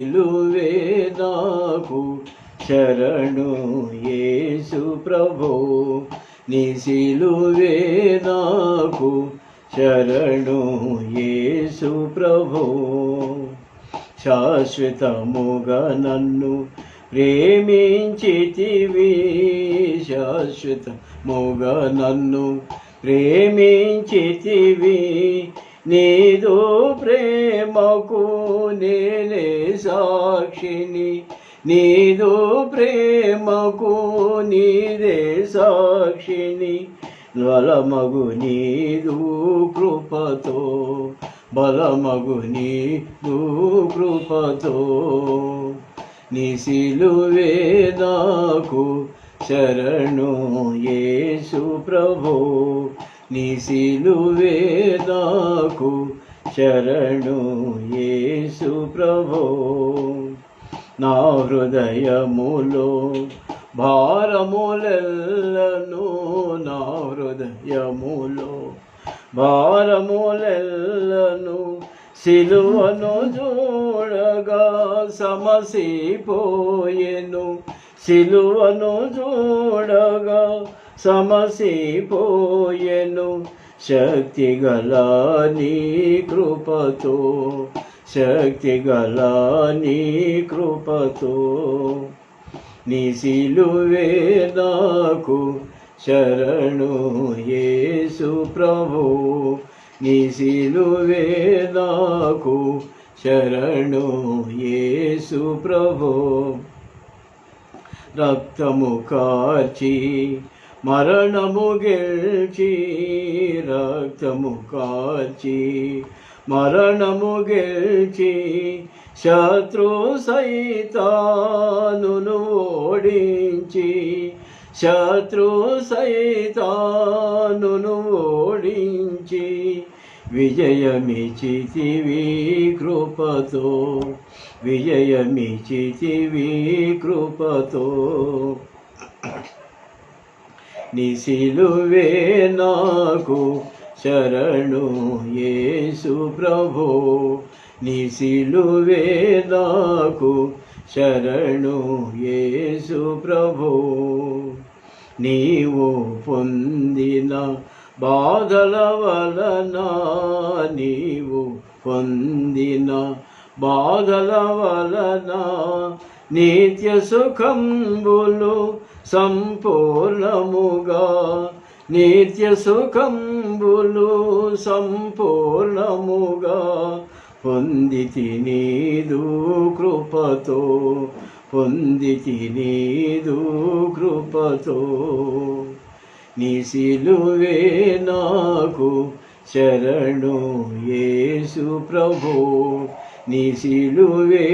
సిలువే నాకు శరణు యేసు ప్రభో, నీ సిలువే నాకు శరణు యేసు ప్రభో. శాశ్వతముగా నన్ను ప్రేమించితివి, శాశ్వతముగా నన్ను ప్రేమించితివి. నీదు ప్రేమకు నేనే సాక్షిని, నీదు ప్రేమకు నీదే సాక్షిని. బలమగు నీదు కృపతో, బలమగు నీదు కృపతో. నీ సిలువే నాకు శరణు యేసు ప్రభో, నీ సిలువే నాకు శరణు యేసు ప్రభో. నా హృదయములో భారములెల్లను, నా హృదయములో భారములెల్లను సిలువను చూడగా సమసిపోయెను, సిలువను చూడగా సమసిపోయెను. శక్తిగల నీ కృపతో, శక్తిగల నీ కృపతో. నీ సిలువే నాకు శరణు యేసు ప్రభో, నీ సిలువే నాకు శరణు యేసు ప్రభో. రక్తము కార్చి మరణము గెల్చి, రక్తము కార్చి మరణము గెల్చి, శత్రు సైతానును ఓడించి, శత్రు సైతానును ఓడించి. విజయమిచితివి కృపతో, విజయమిచితివి కృపతో. నీ సిలువే నాకు శరణు యేసు ప్రభో, నీ సిలువే నాకు శరణు యేసు ప్రభో. నీవు పొందిన బాధల వలన, నీవు పొందిన బాధల వలన నిత్య సుఖంబులు సంపూర్ణముగా, నిత్య సుఖంబులు సంపూర్ణముగా పొందితి నీదు కృపతో, పొందితి నీదు కృపతో. నీ సిలువే నాకు శరణు యేసు ప్రభో, నీ సిలువే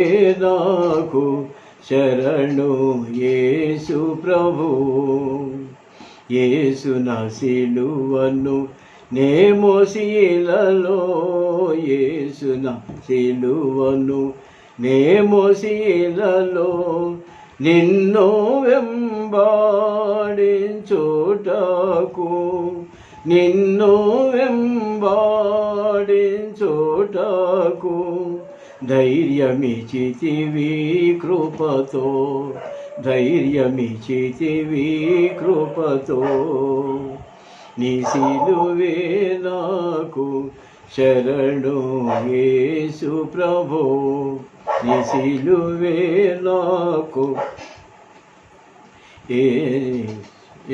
నాకు శరణు యేసు ప్రభో. యేసు నా సిలువను నే మోసిలలో, యేసు నా సిలువను నే మోసిలలో. నిన్ను వెంబాడించుటకు, నిన్ను వెంబాడించుటకు. ధైర్యమిచితివి కృపతో, ధైర్యమిచితివి కృపతో. నీ సిలువే నాకు శరణు యేసు ప్రభో, నీ సిలువే నాకు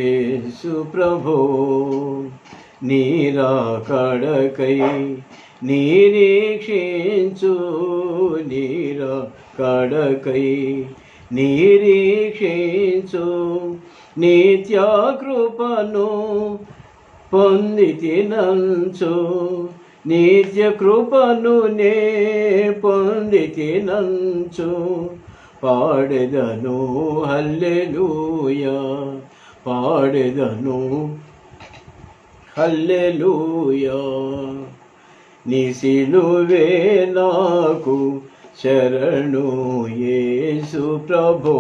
యేసు ప్రభో. నీ రాకడకై నిరీక్షించు, నీ రాకడకై నిరీక్షించు. నిత్య కృపను పొందితినంచు, నిత్య కృపను నే పొందితినంచు. పాడెదను హల్లెలూయా, పాడెదను హల్లెలూయా. నీ సిలువే నాకు శరణు యేసు ప్రభో,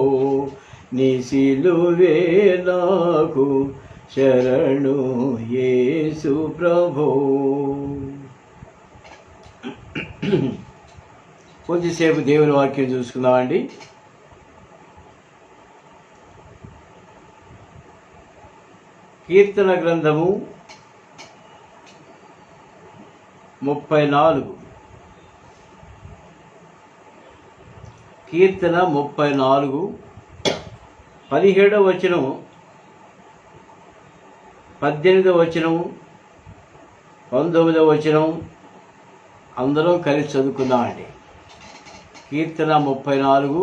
నీ సిలువే నాకు శరణు యేసు ప్రభో. కొద్దిసేపు దేవుని వాక్యం చూసుకుందామండి. కీర్తన గ్రంథము 34. కీర్తన 34, 17వ వచనం, 18వ వచనం, 19వ వచనం అందరం కలిసి చదువుకుందామండి. కీర్తన 34,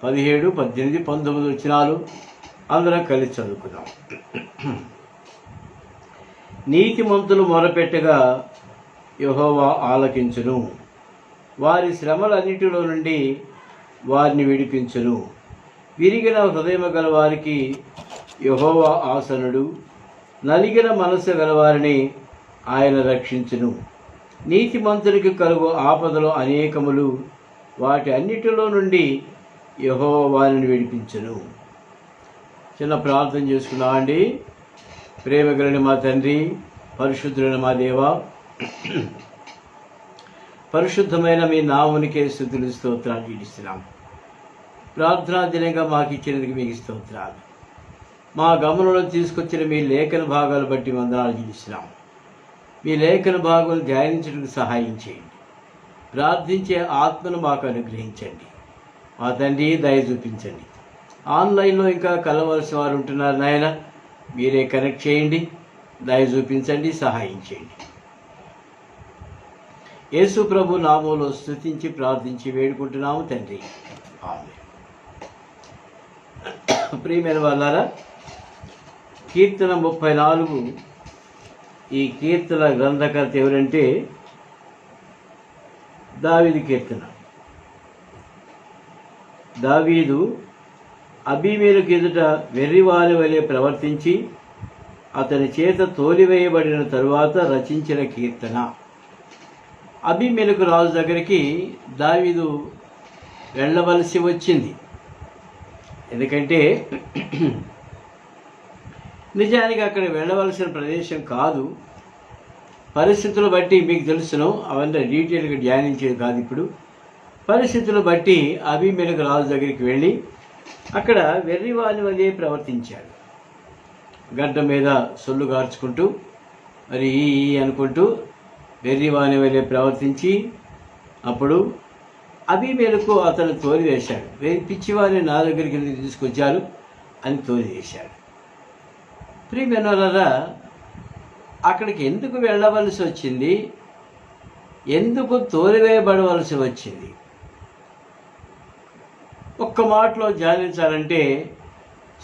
17, 18, 19 వచనాలు అందరం కలిసి చదువుకుందాం. నీతిమంతులు మొరపెట్టగా యెహోవా ఆలకించును, వారి శ్రమలన్నిటిలో నుండి వారిని విడిపించును. విరిగిన హృదయము గల వారికి యెహోవా ఆసనుడు, నలిగిన మనసు గలవారిని ఆయన రక్షించును. నీతిమంతునికి కలుగు ఆపదలు అనేకములు, వాటి అన్నిటిలో నుండి యెహోవా వారిని విడిపించును. చిన్న ప్రార్థన చేసుకున్నామండి. ప్రేమ కలిగిన మా తండ్రి, పరిశుద్ధులైన మా దేవా, పరిశుద్ధమైన మీ నామునికే స్తుతులు స్తోత్రాలు చెల్లిస్తున్నాం. ప్రార్థనా దినంగా మాకు ఇచ్చినందుకు మీకు స్తోత్రాలు. మా గమనంలో తీసుకొచ్చిన మీ లేఖన భాగాలు బట్టి వందనాలు చెల్లిస్తున్నాం. మీ లేఖన భాగాలు ధ్యానించడానికి సహాయం చేయండి. ప్రార్థించే ఆత్మను మాకు అనుగ్రహించండి. మా తండ్రి దయ చూపించండి. ఆన్లైన్లో ఇంకా కలవలసిన వారు ఉంటున్నారు నాయన, మీరే కనెక్ట్ చేయండి, దయ చూపించండి, సహాయం చేయండి. యేసు ప్రభు నామములో స్తుతించి ప్రార్థించి వేడుకుంటున్నాము తండ్రి, ఆమేన్. ప్రియమైన వాళ్ళారా, కీర్తన 34. ఈ కీర్తన గ్రంథకర్త ఎవరంటే దావీదు కీర్తన. దావీదు అబీమెలెకు ఎదుట వెర్రివాని వలె ప్రవర్తించి అతని చేత తోలివేయబడిన తరువాత రచించిన కీర్తన. అబీమెలెకు రాజు దగ్గరికి దావీదు వెళ్ళవలసి వచ్చింది. ఎందుకంటే నిజానికి అక్కడ వెళ్ళవలసిన ప్రదేశం కాదు. పరిస్థితులు బట్టి మీకు తెలుసును, అవన్నీ డీటెయిల్గా ధ్యానించేది కాదు ఇప్పుడు. పరిస్థితులు బట్టి అబీమెలెకు రాజు దగ్గరికి వెళ్ళి అక్కడ వెర్రివాని వలె ప్రవర్తించాడు. గడ్డ మీద సొల్లు గార్చుకుంటూ మరి ఈ అనుకుంటూ వెర్రివాని వలె ప్రవర్తించి అప్పుడు అబీమెలెకు అతను తోలివేశాడు. పిచ్చివారిని నా దగ్గరికి తీసుకొచ్చారు అని తోలివేశాడు. ప్రియమైనవారా, అక్కడికి ఎందుకు వెళ్ళవలసి వచ్చింది? ఎందుకు తోలివేయబడవలసి వచ్చింది? ఒక్క మాటలో ధ్యానించాలంటే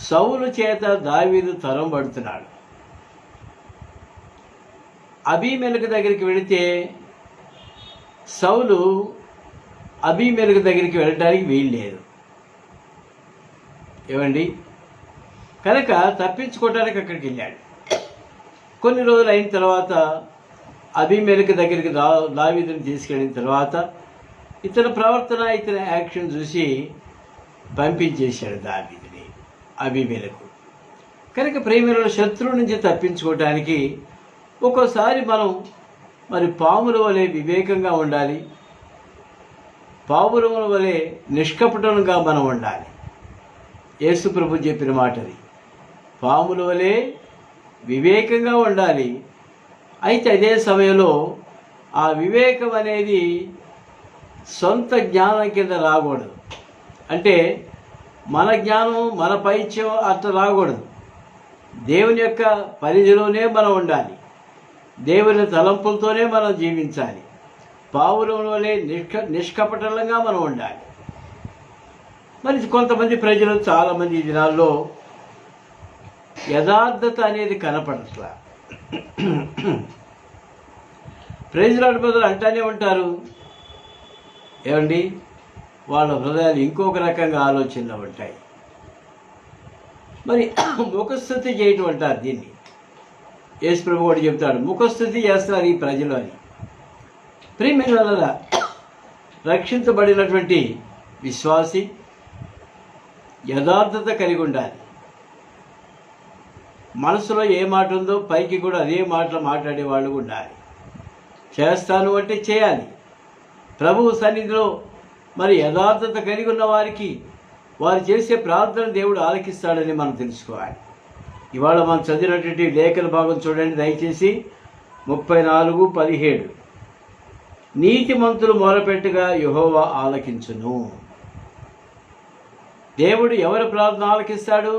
సౌలు చేత దావీదు తరం పడుతున్నాడు. అబీమెలెకు దగ్గరికి వెళితే సౌలు అబీమెలెకు దగ్గరికి వెళ్ళడానికి వీల్లేదు. ఏమండి, కనుక తప్పించుకోవడానికి అక్కడికి వెళ్ళాడు. కొన్ని రోజులు అయిన తర్వాత అబీమెలెకు దగ్గరికి దావీదుని తీసుకెళ్ళిన తర్వాత ఇతని ప్రవర్తన, ఇతని యాక్షన్ చూసి పంపించేశాడు దావీదుని అబీమెలెకు. కనుక ప్రేమికుల శత్రువు నుంచి తప్పించుకోవడానికి ఒక్కోసారి మనం మరి పాముల వలె వివేకంగా ఉండాలి, పావురముల వలె నిష్కపటంగా మనం ఉండాలి. యేసు ప్రభు చెప్పిన మాటది, పాముల వలె వివేకంగా ఉండాలి. అయితే అదే సమయంలో ఆ వివేకం అనేది సొంత జ్ఞానం కింద రాకూడదు. అంటే మన జ్ఞానం, మన పైత్యం అట్లా రాకూడదు. దేవుని యొక్క పరిధిలోనే మనం ఉండాలి. దేవుని తలంపులతోనే మనం జీవించాలి. పావురం వలె నిష్కపటంగా మనం ఉండాలి. మరి కొంతమంది ప్రజలు, చాలామంది ఈ దినాల్లో యథార్థత అనేది కనపడట్లా. ప్రైజ్లాడ్ బ్రదర్ అంటానే ఉంటారు. ఏమండి, వాళ్ళ హృదయాలు ఇంకొక రకంగా ఆలోచనలు ఉంటాయి. మరి ముఖస్థుతి చేయటం అంటారు దీన్ని. యేసు ప్రభు కూడా చెప్తాడు, ముఖస్థుతి చేస్తారు ఈ ప్రజలు అని. ప్రియమైన రక్షించబడినటువంటి విశ్వాసి యథార్థత కలిగి ఉండాలి. మనసులో ఏ మాట ఉందో పైకి కూడా అదే మాటలు మాట్లాడే వాళ్ళు ఉండాలి. చేస్తాను అంటే చేయాలి, ప్రభువు సన్నిధిలో మరి యథార్థత కలిగి ఉన్న వారికి వారు చేసే ప్రార్థన దేవుడు ఆలకిస్తాడని మనం తెలుసుకోవాలి. ఇవాళ మనం చదివినటువంటి లేఖన భాగం చూడండి దయచేసి. 34:17 నీతిమంతులు మొరపెట్టుగా యెహోవా ఆలకించును. దేవుడు ఎవరి ప్రార్థన ఆలకిస్తాడు?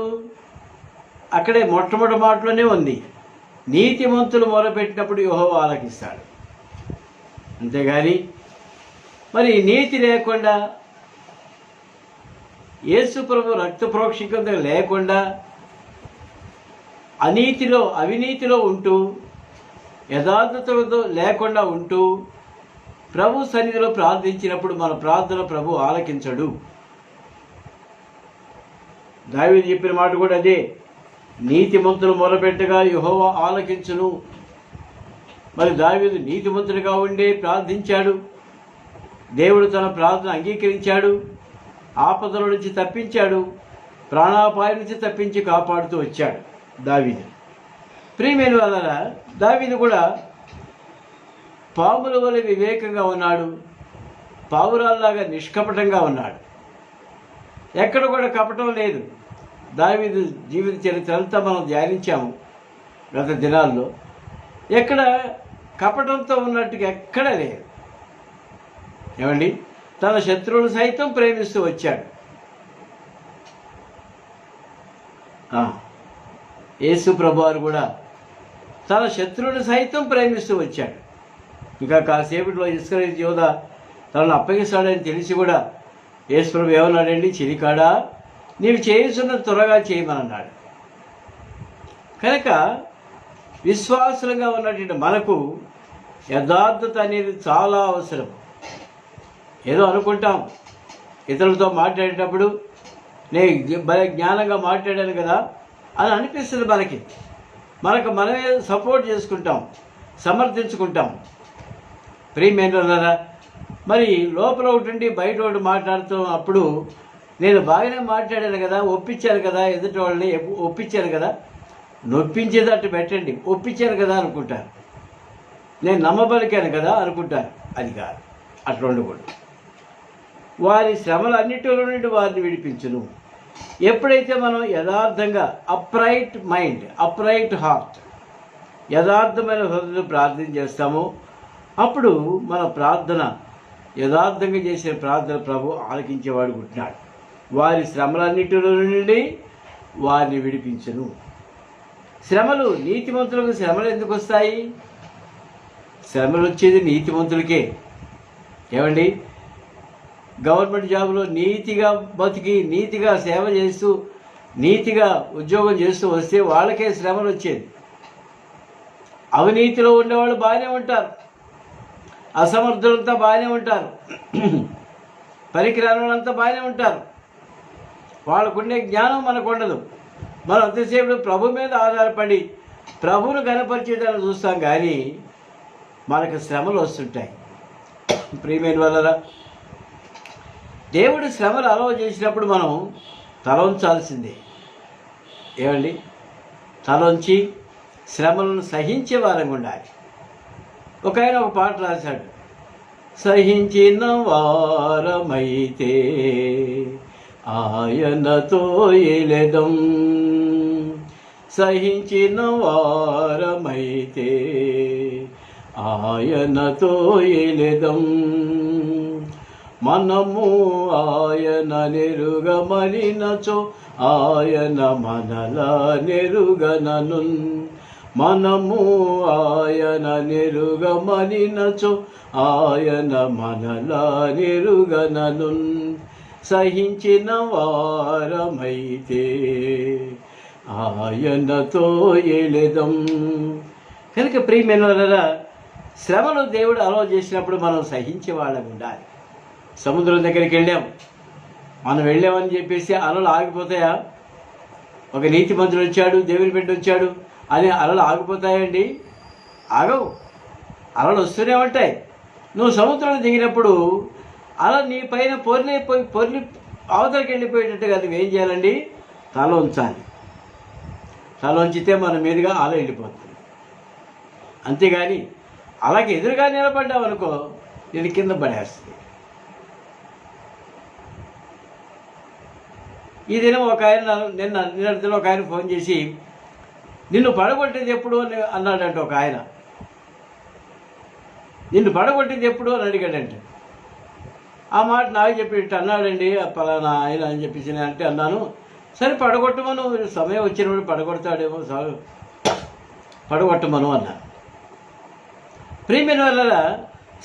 అక్కడే మొట్టమొదటి మాటలోనే ఉంది, నీతిమంతులు మొరపెట్టినప్పుడు యెహోవా ఆలకిస్తాడు. అంతేగాని మరి నీతి లేకుండా, యేసు ప్రభు రక్త ప్రోక్షికత లేకుండా అవినీతిలో ఉంటూ యథార్థతతో లేకుండా ఉంటూ ప్రభు సన్నిధిలో ప్రార్థించినప్పుడు మన ప్రార్థన ప్రభు ఆలకించడు. దావీదు చెప్పిన మాట కూడా అదే, నీతిమంతులు మొరపెట్టగా యెహోవా ఆలకించును. మరి దావీదు నీతిమంతుడిగా ఉండే ప్రార్థించాడు. దేవుడు తన ప్రార్థన అంగీకరించాడు. ఆపదల నుంచి తప్పించాడు. ప్రాణాపాయం నుంచి తప్పించి కాపాడుతూ వచ్చాడు దావీదు. ప్రియమైన వాళ్ళారా, దావీదు కూడా పాముల వలె వివేకంగా ఉన్నాడు. పావురాల్లాగా నిష్కపటంగా ఉన్నాడు. ఎక్కడ కూడా కపటం లేదు. దావీదు జీవిత చరిత్ర అంతా మనం ధ్యానించాము గత దినాల్లో. ఎక్కడ కపటంతో ఉన్నట్టుగా ఎక్కడా లేదు. ఏమండి, తన శత్రువులు సైతం ప్రేమిస్తూ వచ్చాడు. యేసు ప్రభువారు కూడా తన శత్రువుని సైతం ప్రేమిస్తూ వచ్చాడు. ఇంకా కాసేపట్లో ఇస్కరియోతు యోధ తనను అప్పగిస్తాడని తెలిసి కూడా యేసు ప్రభు ఏమన్నాడండి? చిరికాడా, నీవు చేయుచున్న త్వరగా చేయమన్నాడు. కనుక విశ్వాసులుగా ఉన్నటువంటి మనకు యథార్థత అనేది చాలా అవసరం. ఏదో అనుకుంటాం, ఇతరులతో మాట్లాడేటప్పుడు నేను భలే జ్ఞానంగా మాట్లాడాను కదా అని అనిపిస్తుంది. మనమే సపోర్ట్ చేసుకుంటాం, సమర్థించుకుంటాం. ప్రియమైనవారా, మరి లోపల ఒకటి బయట ఒకటి మాట్లాడుతూ అప్పుడు నేను బాగానే మాట్లాడాను కదా, ఒప్పించాను కదా, ఎదుటి వాళ్ళని ఒప్పించాను కదా, నొప్పించేది అట్టు పెట్టండి, ఒప్పించాను కదా అనుకుంటారు. నేను నమ్మబలికాను కదా అనుకుంటారు. అది కాదు, అట్లా ఉండకూడదు. వారి శ్రమలన్నిటిలో నుండి వారిని విడిపించును. ఎప్పుడైతే మనం యథార్థంగా అప్రైట్ మైండ్, అప్రైట్ హార్ట్, యథార్థమైన హృదయంతో ప్రార్థన చేస్తామో అప్పుడు మన ప్రార్థన, యథార్థంగా చేసే ప్రార్థన ప్రభు ఆలకించేవాడు ఉంటున్నాడు. వారి శ్రమలన్నిటిలో నుండి వారిని విడిపించును. శ్రమలు, నీతిమంతులకు శ్రమలు ఎందుకు వస్తాయి? శ్రమలు వచ్చేది నీతిమంతులకే. ఏమండి, గవర్నమెంట్ జాబ్లో నీతిగా బతికి, నీతిగా సేవ చేస్తూ, నీతిగా ఉద్యోగం చేస్తూ వస్తే వాళ్ళకే శ్రమలు వచ్చేది. అవినీతిలో ఉండేవాళ్ళు బాగానే ఉంటారు, అసమర్థులంతా బాగానే ఉంటారు, పనికిరాని వాళ్ళంతా బాగానే ఉంటారు. వాళ్ళకుండే జ్ఞానం మనకు ఉండదు. మనం అంతసేపు ప్రభు మీద ఆధారపడి ప్రభువును కనపరిచేదాన్ని చూస్తాం, కానీ మనకు శ్రమలు వస్తుంటాయి. ప్రియమైన వాళ్ళరా, దేవుడు శ్రమలు అలవ చేసినప్పుడు మనం తల ఉంచాల్సిందే. ఏమండి, తలొంచి శ్రమలను సహించే వారంగా ఉండాలి. ఒక ఆయన ఒక పాట రాశాడు, సహించిన వారమైతే ఆయనతో ఎలెదం, సహించిన వారమైతే ఆయనతో ఎలెదం, మనము ఆయన నెరుగమనినచో ఆయన మనలా నెరుగనను, మనము ఆయన నెరుగమనినచో ఆయన మనలా నెరుగనను, సహించిన వారమైతే ఆయనతో ఎలెదం. కనుక ప్రియమైనవారా, శ్రమలు దేవుడు అలవ చేసినప్పుడు మనం సహించే వాళ్ళగా ఉండాలి. సముద్రం దగ్గరికి మనం వెళ్ళామని చెప్పేసి అలలు ఆగిపోతాయా? ఒక నీతిమంతుడు వచ్చాడు, దేవుని బిడ్డ వచ్చాడు అని అలలు ఆగిపోతాయండి? ఆగవు. అలలు వస్తూనే ఉంటాయి. నువ్వు సముద్రంలో దిగినప్పుడు అల నీ పైన పొర్లి అవతలకి వెళ్ళిపోయేటట్టుగా నువ్వేం చేయాలండి? తల ఉంచాలి. తల ఉంచితే మన మీదుగా అల వెళ్ళిపోతుంది. అంతేగాని అలాగే ఎదురుగా నిలబడ్డావు అనుకో, నేను కింద పడేస్తుంది. ఈ దినం ఒక ఆయన నిన్న ఒక ఆయన ఫోన్ చేసి నిన్ను పడగొట్టేది ఎప్పుడు అని అన్నాడంట. ఒక ఆయన నిన్ను పడగొట్టేది ఎప్పుడు అని అడిగాడంటే ఆ మాట నాకు చెప్పి అన్నాడండి పలానా ఆయన అని చెప్పేసి అంటే అన్నాను. సరే పడగొట్టమను, సమయం వచ్చినప్పుడు పడగొడతాడేమో, పడగొట్టమను అన్నాను. ప్రియమైన వల్ల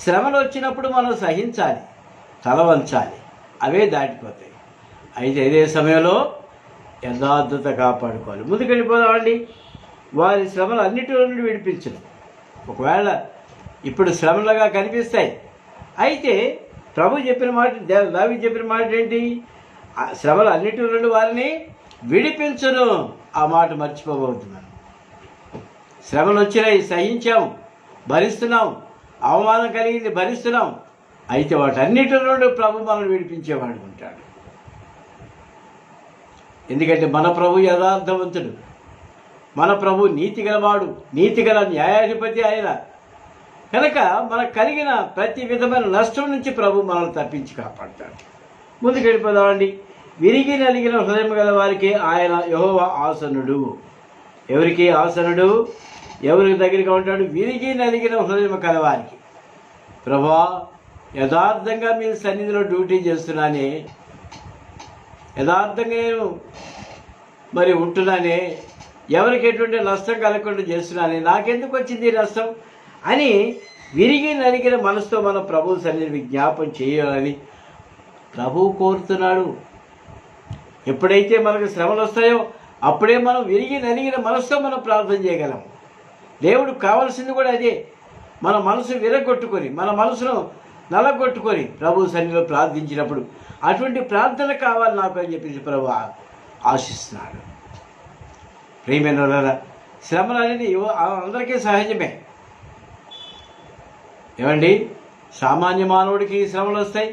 శ్రమలు వచ్చినప్పుడు మనం సహించాలి, తల వంచాలి, అవే దాటిపోతాయి. అయితే ఇదే సమయంలో యథార్థత కాపాడుకోవాలి. ముందుకెళ్ళిపోదామండి. వారి శ్రమలు అన్నిటి నుండి విడిపించను. ఒకవేళ ఇప్పుడు శ్రమలుగా కనిపిస్తాయి, అయితే ప్రభు చెప్పిన మాట, దావీదు చెప్పిన మాట ఏంటి? శ్రమలు అన్నిటి నుండి వారిని విడిపించును. ఆ మాట మర్చిపోబోతున్నాను. శ్రమలు వచ్చినాయి, సహించాం, భరిస్తున్నాం, అవమానం కలిగింది, భరిస్తున్నాం. అయితే వాటన్నిటి నుండి ప్రభు మనల్ని విడిపించేవాడు ఉంటాడు. ఎందుకంటే మన ప్రభు యథార్థవంతుడు, మన ప్రభు నీతి గలవాడు, నీతిగల న్యాయాధిపతి ఆయన. కనుక మనకు కలిగిన ప్రతి విధమైన నష్టం నుంచి ప్రభు మనల్ని తప్పించి కాపాడతాడు. ముందుకు వెళ్ళిపోదామండి. విరిగి నలిగిన హృదయం గల వారికి ఆయన యెహోవా ఆసనుడు. ఎవరికి ఆసనుడు? ఎవరికి దగ్గరగా ఉంటాడు? విరిగి నలిగిన హృదయం కలవారికి. ప్రభా, యథార్థంగా మీ సన్నిధిలో డ్యూటీ చేస్తున్నానే, యథార్థంగా నేను మరి ఉంటున్నానే, ఎవరికి ఎటువంటి నష్టం కలగకుండా చేస్తున్నానే, నాకెందుకు వచ్చింది నష్టం అని విరిగి నలిగిన మనసుతో మన ప్రభు సన్నిధిని విజ్ఞాపం చేయాలని ప్రభువు కోరుతున్నాడు. ఎప్పుడైతే మనకు శ్రమలు వస్తాయో అప్పుడే మనం విరిగి నలిగిన మనసుతో మనం ప్రార్థన చేయగలం. దేవుడు కావాల్సింది కూడా అదే. మన మనసు విరగొట్టుకొని, మన మనసును నలగొట్టుకొని ప్రభు సన్నిధిలో ప్రార్థించినప్పుడు అటువంటి ప్రార్థన కావాలి నాకు అని చెప్పేసి ప్రభు ఆశిస్తున్నాడు. ప్రియమైన వాళ్ళారా, శ్రమలు అనేది అందరికీ సహజమే. ఏమండి, సామాన్య మానవుడికి శ్రమలు వస్తాయి,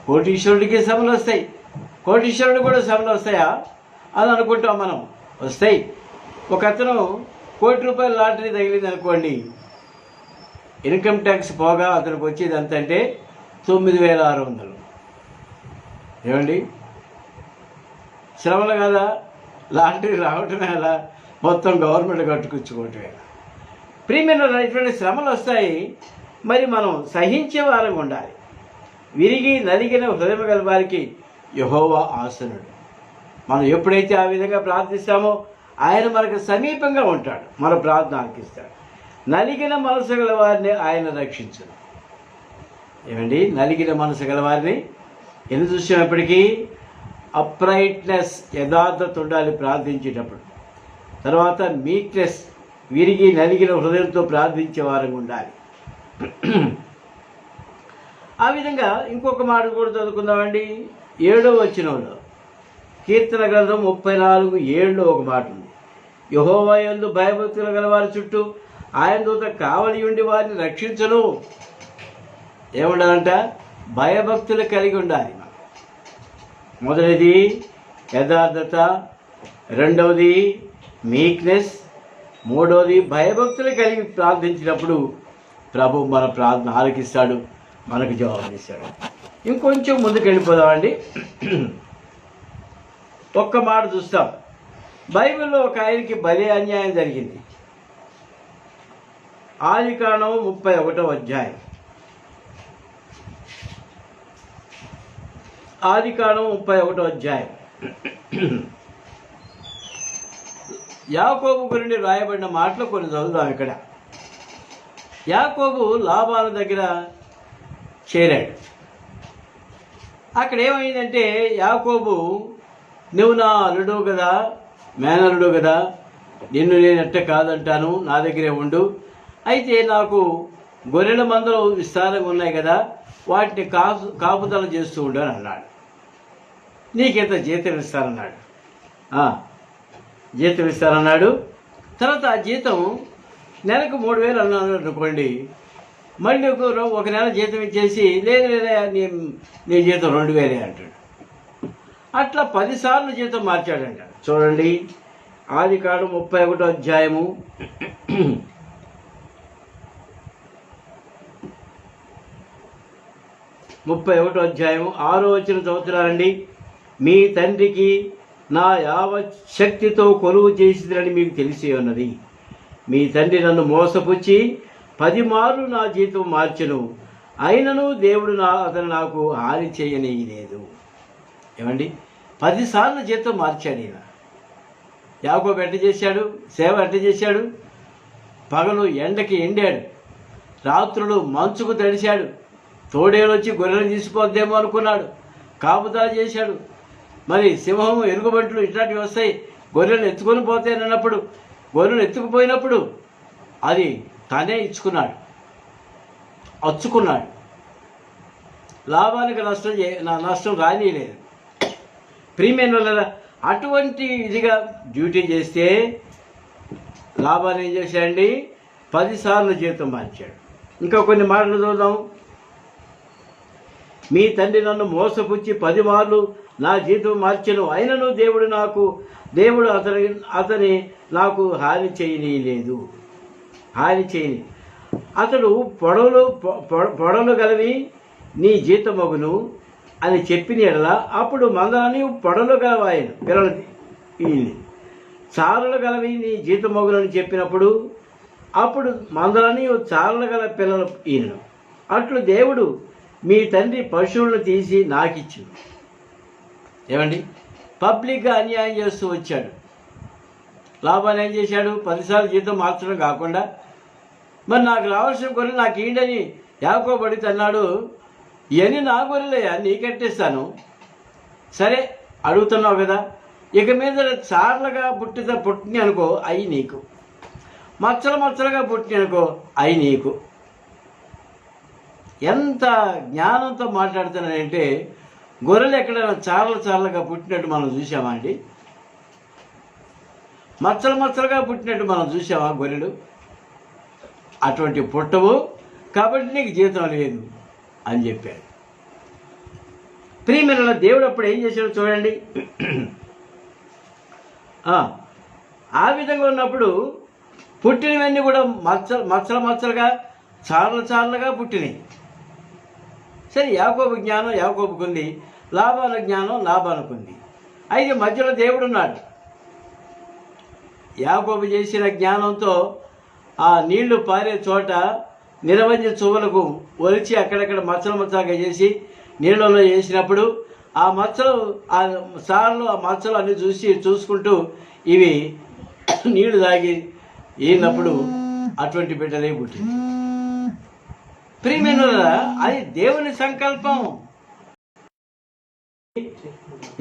కోటీశ్వరుడికి శ్రమలు వస్తాయి. కోటీశ్వరుడు కూడా శ్రమలు వస్తాయా అని అనుకుంటాం మనం. వస్తాయి. ఒక అతను ₹1,00,00,000 లాటరీ తగిలింది అనుకోండి, ఇన్కమ్ ట్యాక్స్ పోగా అతనికి వచ్చేది ఎంత అంటే 9,600. ఏమండి, శ్రమలు కదా, లాటరీ రావటమే అలా, మొత్తం గవర్నమెంట్ కట్టుకొచ్చుకోవటమే. ప్రియమైన ఇటువంటి శ్రమలు వస్తాయి, మరి మనం సహించే వారంగా ఉండాలి. విరిగి నలిగిన హృదయం గల వారికి యెహోవా ఆసనుడు. మనం ఎప్పుడైతే ఆ విధంగా ప్రార్థిస్తామో ఆయన మనకు సమీపంగా ఉంటాడు, మన ప్రార్థన ఆలకిస్తాడు. నలిగిన మనసు గల వారిని ఆయన రక్షించడు. ఏమండి, నలిగిన మనసు గల వారిని ఎందుకు చూసినప్పటికీ అప్రైట్నెస్, యథార్థత ఉండాలి ప్రార్థించేటప్పుడు. తర్వాత మీక్నెస్, విరిగి నలిగిన హృదయంతో ప్రార్థించే వారంగా ఉండాలి. ఆ విధంగా ఇంకొక మాట కూడా చదువుకుందామండి. 7వ వచనంలో కీర్తన గ్రంథం 34:7 ఒక మాట ఉంది. యెహోవా యందు భయభక్తులు గల వారి చుట్టూ ఆయన దూత కావలి ఉండి వారిని రక్షించును. ఏముండాలంట? భయభక్తులు కలిగి ఉండాలి. మొదటిది యథార్థత, రెండవది మీక్నెస్, మూడవది భయభక్తులు కలిగి ప్రార్థించినప్పుడు ప్రభు మన ప్రార్థన ఆలకిస్తాడు, మనకు జవాబిస్తాడు. ఇంకొంచెం ముందుకు వెళ్ళిపోదామండి. ఒక్క మాట చూస్తాం. బైబిల్లో ఒక ఆయనకి భలే అన్యాయం జరిగింది. ఆదికాండం 31వ అధ్యాయం. ఆదికాండం 31వ అధ్యాయం. యాకోబు గురించి రాయబడిన మాటలు కొన్ని చదువుదాం. ఇక్కడ యాకోబు లాబాను దగ్గర చేరాడు. అక్కడ ఏమైందంటే, యాకోబు, నువ్వు నా అల్లుడు కదా, మేనల్లుడు కదా, నిన్ను నేను ఎట్ట కాదంటాను, నా దగ్గరే ఉండు. అయితే నాకు గొర్రెల మందలు విస్తారంగా ఉన్నాయి కదా, వాటిని కాపుదల చేస్తూ ఉండు అని అన్నాడు. నీకెంత జీతం ఇస్తానన్నాడు. జీతం ఇస్తానన్నాడు. తర్వాత ఆ జీతం నెలకు 3,000 అన్నాడు అనుకోండి. మళ్ళీ ఒక నెల జీతం ఇచ్చేసి లేదు లేదా నీ జీతం 2,000 అంటాడు. అట్లా 10 సార్లు జీతం మార్చాడంట. చూడండి, ఆదికాండం 31వ అధ్యాయము 7 31వ అధ్యాయం 6వ వచనం చదువుతున్నారండి. మీ తండ్రికి నా యావత్ శక్తితో కొలువు చేసిదని మీకు తెలిసి ఉన్నది. మీ తండ్రి నన్ను మోసపుచ్చి 10 మార్లు నా జీతం మార్చెను, అయినను దేవుడు అతను నాకు హాని చేయనీయలేదు. ఏమండి, 10 సార్లు జీతం మార్చాడు ఈయన. యాకోబు ఎట్ట చేశాడు? సేవ ఎట్ట చేశాడు? పగలు ఎండకి ఎండాడు, రాత్రులు మంచుకు తడిశాడు, తోడేలు వచ్చి గొర్రెలు తీసిపోద్దేమో అనుకున్నాడు, కాపుదా చేశాడు. మరి సింహం, ఎలుగుబంట్లు ఇట్లాంటివి వస్తాయి, గొర్రెలు ఎత్తుకొని పోతాయన్నప్పుడు, గొర్రెలు ఎత్తుకుపోయినప్పుడు అది తనే ఇచ్చుకున్నాడు, అచ్చుకున్నాడు. లాభానికి నష్టం రానియలేదు. ప్రీమియం వల్ల అటువంటి ఇదిగా డ్యూటీ చేస్తే లాభాన్ని ఏం చేశాడండి? 10 సార్లు జీతం మార్చాడు. ఇంకా కొన్ని మాటలు చూద్దాం. మీ తండ్రి నన్ను మోసపుచ్చి 10 మార్లు నా జీతం మార్చెను, అయినను దేవుడు అతని నాకు హాని చేయనీయలేదు. హాని చేయని అతడు పొడలు గలవి నీ జీతమగును అని చెప్పిన ఎడల అప్పుడు మందలని పొడలు గలవాయను పిల్లలు ఈయన్ని, చారలు గలవి నీ జీతమగును అని చెప్పినప్పుడు అప్పుడు మందలని చారలు గల పిల్లలు ఈయనను. అట్లు దేవుడు మీ తండ్రి పశువులను తీసి నాకిచ్చింది. ఏమండి, పబ్లిక్గా అన్యాయం చేస్తూ వచ్చాడు. లాభాన్ని ఏం చేశాడు? 10 సార్లు జీతం మార్చడం కాకుండా మరి నాకు రావాల్సిన గొర్రెలు నాకు ఏంటని యాకోబు అడిగితే అన్నాడు, ఇవన్నీ నా గొర్రెలయ్యా, నీకెట్టేస్తాను. సరే అడుగుతున్నావు కదా, ఇక మీద చార్లుగా పుట్టిన అనుకో, అవి నీకు. మచ్చలుగా పుట్టిన అనుకో, అవి నీకు. ఎంత జ్ఞానంతో మాట్లాడుతున్నానంటే, గొర్రెలు ఎక్కడైనా చార్లుగా పుట్టినట్టు మనం చూసామా అండి? మచ్చలుగా పుట్టినట్టు మనం చూసామా గొర్రెలు? అటువంటి పుట్టవు, కాబట్టి నీకు జీతం లేదు అని చెప్పాడు. ప్రియమైన దేవుడు అప్పుడు ఏం చేశాడో చూడండి. ఆ విధంగా ఉన్నప్పుడు పుట్టినవన్నీ కూడా మచ్చలుగా చార్లుగా పుట్టినాయి. సరే, యాకోబు జ్ఞానం యాకోబుకుంది, లాభాల జ్ఞానం లాభాలకుంది. అయితే మధ్యలో దేవుడు ఉన్నాడు. యాకోబు చేసిన జ్ఞానంతో ఆ నీళ్లు పారే చోట నిరవంజ చువ్వలకు ఒలిచి అక్కడక్కడ మచ్చలుగా చేసి నీళ్ళలో వేసినప్పుడు ఆ మచ్చలు, ఆ సార్లు, ఆ మచ్చలు అన్ని చూసుకుంటూ ఇవి నీళ్లు తాగి ఈనప్పుడు అటువంటి బిడ్డలే పుట్టింది. ప్రియమైన అది దేవుని సంకల్పం.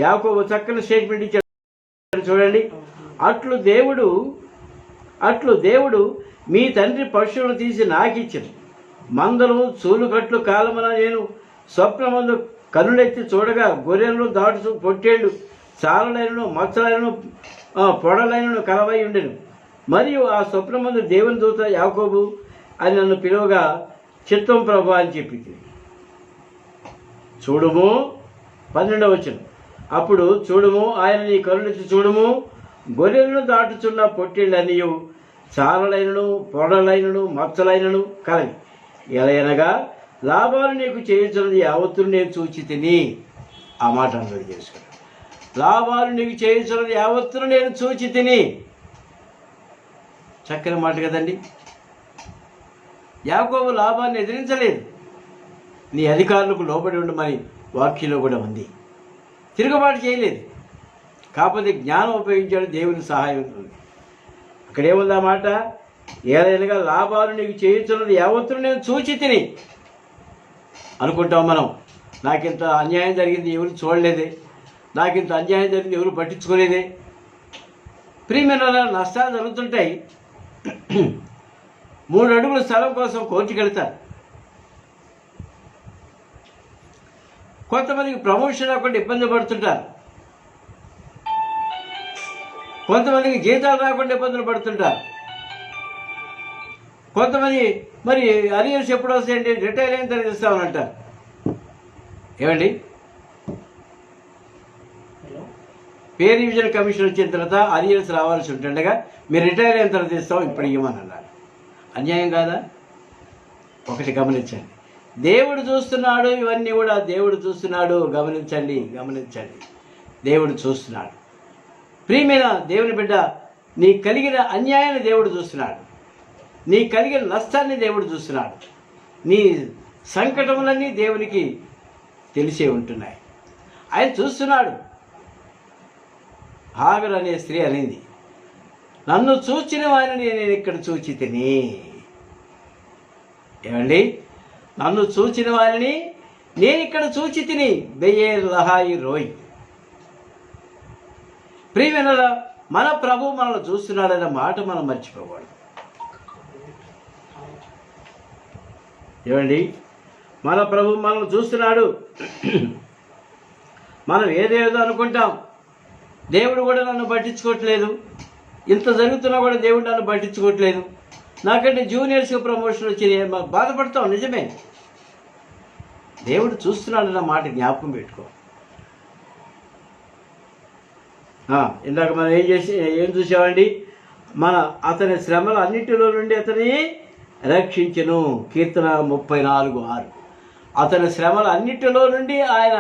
యాకోబు చక్కని స్టేట్మెంట్ ఇచ్చాడు చూడండి. అట్లు దేవుడు మీ తండ్రి పశువులు తీసి నాకిచ్చిన మందలు చూలుకట్లు కాలమున నేను స్వప్నమందు కనులెత్తి చూడగా గొర్రెలను దాటు పొట్టేళ్లు చాలలైనను మచ్చలైనను పొడలైనను కలవై ఉండెను. మరియు ఆ స్వప్నమందు దేవుని దూత యాకోబు అని నన్ను పిలువగా చిత్తం ప్రభు అని చెప్పింది. చూడుము, 12వ వచనం. అప్పుడు చూడుము, ఆయన నీ కనులెత్తి చూడుము, గొర్రెలను దాటుచున్న పొట్టేళ్ళనియు చారలైనను పొడలైనను మచ్చలైనను కలవి. ఎలయనగా లాభాలు నీకు చేయించున్నది యావత్తును నేను చూచి తిని. ఆ మాట అర్థం చేసుకున్నాను. లాభాలు నీకు చేయించున్నది యావత్తును నేను చూచి తిని. చక్కని మాట కదండి. యాకోబు లాభాన్ని ఎదిరించలేదు. నీ అధికారులకు లోబడి ఉండమని వాక్యంలో కూడా ఉంది. తిరుగుబాటు చేయలేదు. కాకపోతే జ్ఞానం ఉపయోగించాడు, దేవుని సహాయం ఉంది. అక్కడేముంది ఆ మాట? ఏదైనా లాభాలు నీకు చేయించున్నది యావత్తును నేను చూచి తిని. అనుకుంటాం మనం, నాకింత అన్యాయం జరిగింది ఎవరు చూడలేదే, నాకింత అన్యాయం జరిగింది ఎవరు పట్టించుకోలేదే. ప్రియమైన నష్టాలు జరుగుతుంటాయి. 3 అడుగుల స్థలం కోసం కోర్టుకి వెళ్తారు. కొంతమందికి ప్రమోషన్ రాకుండా ఇబ్బంది పడుతుంటారు. కొంతమందికి జీతాలు రాకుండా ఇబ్బందులు పడుతుంటారు. కొంతమంది మరి అరియర్స్ ఎప్పుడు వస్తాయండి, రిటైర్ అయిన తర్వాత ఇస్తామని అంటారు. ఏమండి, పే రివిజన్ కమిషన్ వచ్చిన తర్వాత అరియర్స్ రావాల్సి ఉంటుండగా మీరు రిటైర్ అయిన తర్వాత ఇస్తాం, ఇప్పుడు ఇవ్వమని అన్నారు. అన్యాయం కాదా? ఒకటి గమనించండి, దేవుడు చూస్తున్నాడు, ఇవన్నీ కూడా దేవుడు చూస్తున్నాడు. గమనించండి, దేవుడు చూస్తున్నాడు. ప్రియమైన దేవుని బిడ్డ, నీ కలిగిన అన్యాయాన్ని దేవుడు చూస్తున్నాడు, నీ కలిగిన నష్టాన్ని దేవుడు చూస్తున్నాడు. నీ సంకటములన్నీ దేవునికి తెలిసే ఉంటున్నాయి, ఆయన చూస్తున్నాడు. హాగరు అనే స్త్రీ అనింది, నన్ను చూచిన వారిని నేను ఇక్కడ చూచి తిని. ఏమండి, నన్ను చూచిన వారిని నేను ఇక్కడ చూచి తిని. బెయేర్ లహాయి రోయ్. ప్రియమైన మన ప్రభు మనల్ని చూస్తున్నాడనే మాట మనం మర్చిపోకూడదు. ఏమండి, మన ప్రభు మనల్ని చూస్తున్నాడు. మనం ఏదేదో అనుకుంటాం, దేవుడు కూడా నన్ను పట్టించుకోవట్లేదు, ఇంత జరుగుతున్నా కూడా దేవుడు నన్ను పట్టించుకోవట్లేదు, నాకంటే జూనియర్స్కి ప్రమోషన్ వచ్చినాయి, మాకు బాధపడతాం. నిజమే, దేవుడు చూస్తున్నాడన్న మాట జ్ఞాపకం పెట్టుకో. ఇందాక మనం ఏం చూసామండి, అతని శ్రమల అన్నిటిలో నుండి అతని రక్షించెను. కీర్తన 34:6. అతని శ్రమల అన్నిటిలో నుండి ఆయన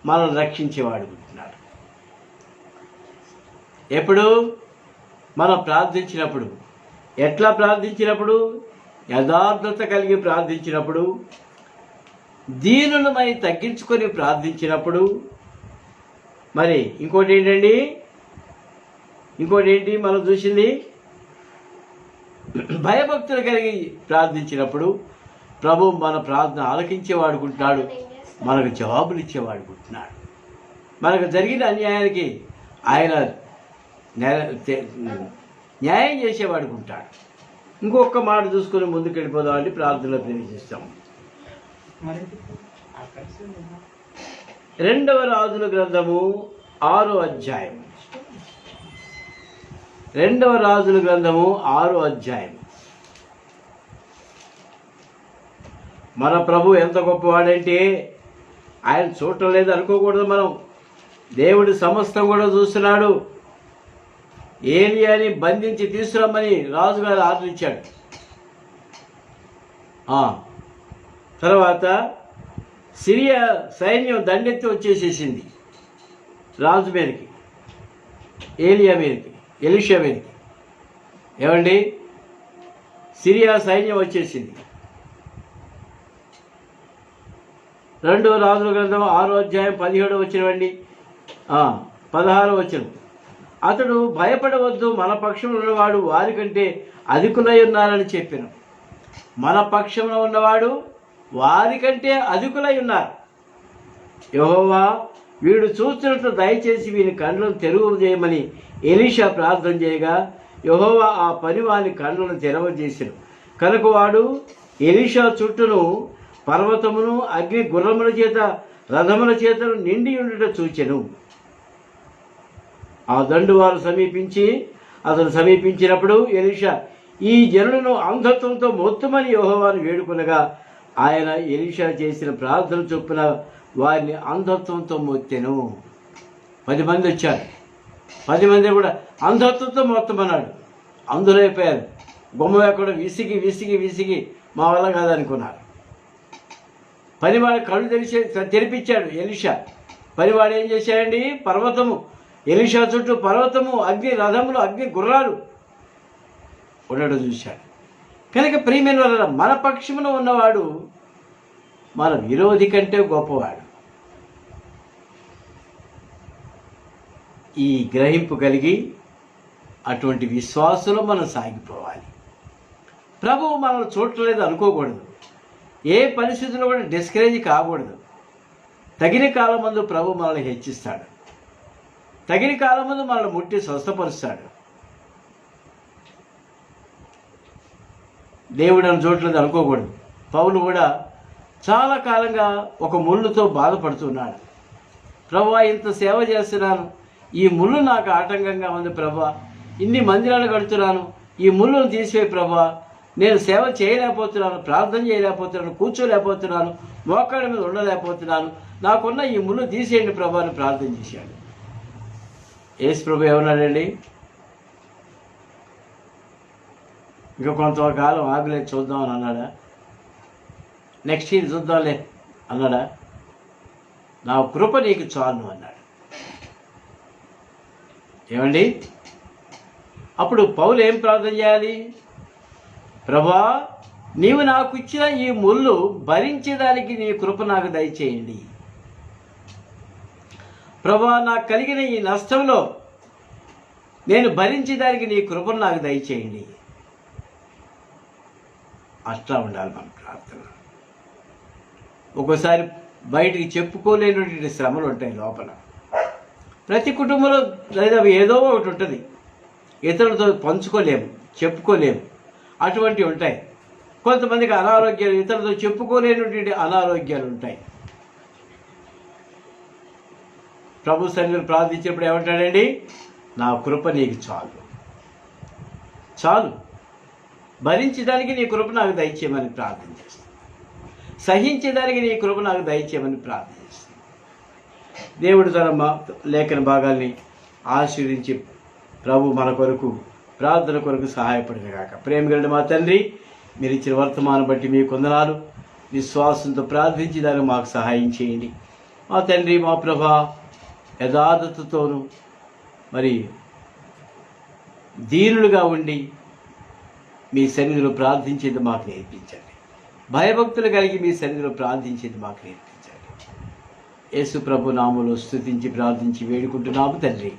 మనల్ని రక్షించేవాడు ఉంటున్నాడు. ఎప్పుడు? మనం ప్రార్థించినప్పుడు. ఎట్లా ప్రార్థించినప్పుడు? యథార్థత కలిగి ప్రార్థించినప్పుడు, దీనులమై తగ్గించుకొని ప్రార్థించినప్పుడు. మరి ఇంకోటి ఏంటి మనం చూసింది? భయభక్తులు కలిగి ప్రార్థించినప్పుడు ప్రభు మన ప్రార్థన ఆలకించేవాడుకుంటున్నాడు, మనకు జవాబులు ఇచ్చేవాడుకుంటున్నాడు. మనకు జరిగిన అన్యాయానికి ఆయన న్యాయం చేసేవాడుకుంటాడు. ఇంకొక మాట చూసుకొని ముందుకు వెళ్ళిపోదామండి, ప్రార్థనలో ప్రవేశిస్తాం. 2వ రాజుల గ్రంథము 6వ అధ్యాయం. 2వ రాజుల గ్రంథము 6వ అధ్యాయం. మన ప్రభు ఎంత గొప్పవాడంటే ఆయన చూడటం లేదు అనుకోకూడదు మనం. దేవుడి సమస్తం కూడా చూస్తున్నాడు. ఏలియాని బంధించి తీసుకురమ్మని రాజుగారు ఆర్డర్ ఇచ్చాడు. తర్వాత సిరియా సైన్యం దండెత్తి వచ్చేసేసింది రాజు మీదకి, ఏలియా మీదకి, ఎలీషా మీదకి. ఏమండి, సిరియా సైన్యం వచ్చేసింది. 2వ రాజుల గ్రంథం 6వ అధ్యాయం 17వ వచనం, 16వ వచనం. అతడు భయపడవద్దు, మన పక్షంలో ఉన్నవాడు వారికంటే అధికులై ఉన్నారని చెప్పాను. మన పక్షంలో ఉన్నవాడు వారికంటే అధికులై ఉన్నారు. యెహోవా వీడు చూస్తున్నట్లు దయచేసి వీని కళ్ళను తెరువ చేయమని ఎలీషా ప్రార్థన చేయగా యెహోవా ఆ పని వాని కళ్ళను తెరవజేసెను. కనుక వాడు ఎలీషా చుట్టూను పర్వతమును అగ్ని గుర్రముల చేత రథముల చేతను నిండి ఉండుట చూచెను. ఆ దండు వారు అతను సమీపించినప్పుడు ఎలీషా ఈ జనులను అంధత్వంతో మొత్తమని యెహోవాను వేడుకొనగా ఆయన ఎలీషా చేసిన ప్రార్థన చొప్పున వారిని అంధత్వంతో మొత్తెను. 10 మంది వచ్చారు. 10 మంది కూడా అంధత్వంతో మొత్తమన్నాడు. అందులైపోయారు. బొమ్మ ఎక్కడ విసిగి మా వల్ల కాదనుకున్నారు. పనివాడు కళ్ళు తెరిపించాడు ఎలీషా. పనివాడు ఏం చేశాడండి? పర్వతము, ఎలీషా చుట్టూ పర్వతము, అగ్ని రథములు, అగ్ని గుర్రాలు ఉండడం చూశాడు. కనుక ప్రియమైన వల్ల మన పక్షమున ఉన్నవాడు మన విరోధి కంటే గొప్పవాడు. ఈ గ్రహింపు కలిగి అటువంటి విశ్వాసంలో మనం సాగిపోవాలి. ప్రభువు మనల్ని చూడలేదు అనుకోకూడదు. ఏ పరిస్థితుల్లో కూడా డిస్కరేజ్ కాకూడదు. తగిన కాలం ముందు ప్రభు మనల్ని హెచ్చిస్తాడు. తగిన కాలం ముందు మనల్ని ముట్టి స్వస్థపరుస్తాడు. దేవుడు అని చూడలేదు అనుకోకూడదు. పౌలు కూడా చాలా కాలంగా ఒక ముళ్ళుతో బాధపడుతున్నాడు. ప్రభువా, ఇంత సేవ చేస్తున్నాను, ఈ ముళ్ళు నాకు ఆటంకంగా ఉంది ప్రభువా, ఇన్ని మందిరాలు కడుతున్నాను, ఈ ముళ్ళును తీసివేయి ప్రభువా, నేను సేవ చేయలేకపోతున్నాను, ప్రార్థన చేయలేకపోతున్నాను, కూర్చోలేకపోతున్నాను, మోకాళ్ళ మీద ఉండలేకపోతున్నాను, నాకున్న ఈ ముళ్ళు తీసేయండి ప్రభు అని ప్రార్థన చేశాడు. యేసు ప్రభు ఏమన్నాడండి? ఇంకా కొంతకాలం ఆగలేదు చూద్దామని అన్నాడా? నెక్స్ట్ ఇది చూద్దాంలే అన్నాడా? నా కృప నీకు చాలును అన్నాడు. ఏమండి, అప్పుడు పౌలు ఏం ప్రార్థన చేయాలి? ప్రభా, నీవు నాకు ఇచ్చిన ఈ ముళ్ళు భరించేదానికి నీ కృప నాకు దయచేయండి. ప్రభా, నాకు కలిగిన ఈ నష్టంలో నేను భరించేదానికి నీ కృపను నాకు దయచేయండి. అట్లా ఉండాలి మన ప్రార్థన. ఒక్కోసారి బయటికి చెప్పుకోలేనటువంటి శ్రమలు ఉంటాయి లోపల. ప్రతి కుటుంబంలో లేదా ఏదో ఒకటి ఉంటుంది, ఇతరులతో పంచుకోలేము, చెప్పుకోలేము, అటువంటివి ఉంటాయి. కొంతమందికి అనారోగ్యాలు, ఇతరులతో చెప్పుకోలేనటువంటి అనారోగ్యాలు ఉంటాయి. ప్రభు సన్నిధిలో ప్రార్థించినప్పుడు ఏమంటాడండి? నా కృప నీకు చాలు, చాలు, భరించడానికి నీ కృప నాకు దయచేయమని ప్రార్థన చేస్తాను, సహించడానికి నీ కృప నాకు దయచేయమని ప్రార్థన చేస్తాను. దేవుడు తన లేఖన భాగాల్ని ఆశీర్వదించి ప్రభు మన కొరకు ప్రార్థన కొరకు సహాయపడినగాక. ప్రేమగలిగిన మా తండ్రి, మీరు ఇచ్చిన వర్తమానం బట్టి మీ కొందనాలు. విశ్వాసంతో ప్రార్థించి దాన్ని మాకు సహాయం చేయండి. మా తండ్రి, మా ప్రభా, యథార్థతతోనూ మరి దీనులుగా ఉండి మీ సన్నిధిలో ప్రార్థించేది మాకు నేర్పించండి. భయభక్తులు కలిగి మీ సన్నిధిలో ప్రార్థించేది మాకు నేర్పించండి. యేసు ప్రభు నామములో స్తుతించి ప్రార్థించి వేడుకుంటున్నాము తండ్రి.